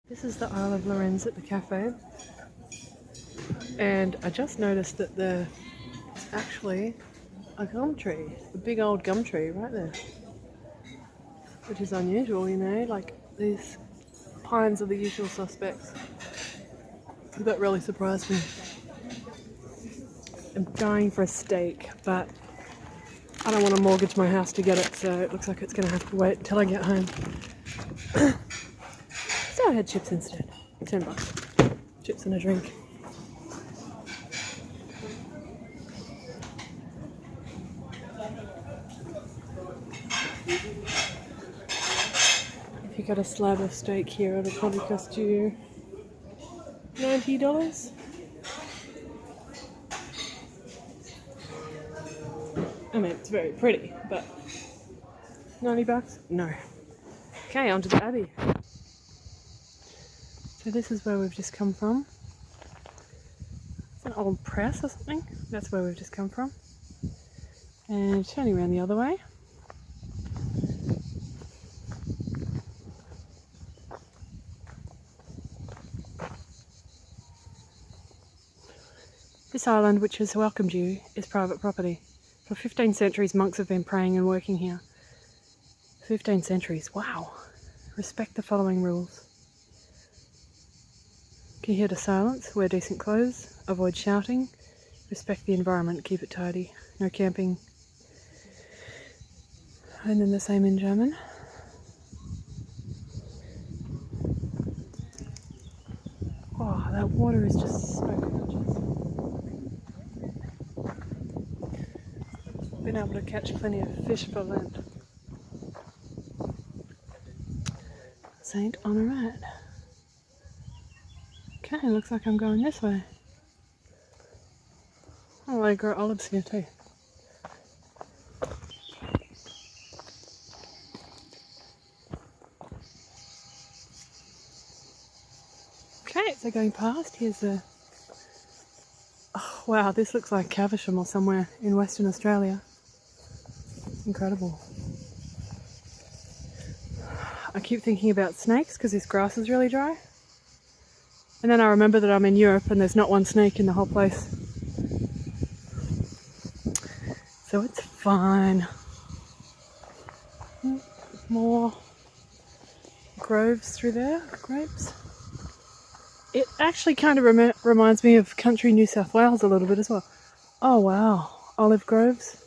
This is the Isle of Lerins at the cafe, and I just noticed that there's actually a gum tree, a big old gum tree right there, which is unusual, you know, like these pines are the usual suspects. That really surprised me. I'm dying for a steak, but I don't want to mortgage my house to get it, so it looks like it's going to have to wait until I get home. So I had chips instead. $10. Chips and a drink. If you got a slab of steak here, it'll probably cost you $90. I mean, it's very pretty, but $90? No. Okay, on to the Abbey. So this is where we've just come from. It's an old press or something. That's where we've just come from. And turning around the other way. This island, which has welcomed you, is private property. For 15 centuries, monks have been praying and working here. 15 centuries, wow. Respect the following rules. Adhere to silence, wear decent clothes, avoid shouting, respect the environment, keep it tidy, no camping. And then the same in German. Oh, that water is just so gorgeous. Been able to catch plenty of fish for Lent. Saint-Honorat. Okay, looks like I'm going this way. Oh, they grow olives here too. Okay, so going past, here's a... Oh, wow, this looks like Caversham or somewhere in Western Australia. Incredible. I keep thinking about snakes because this grass is really dry. And then I remember that I'm in Europe and there's not one snake in the whole place. So it's fine. More groves through there, grapes. It actually kind of reminds me of country New South Wales a little bit as well. Oh wow, olive groves.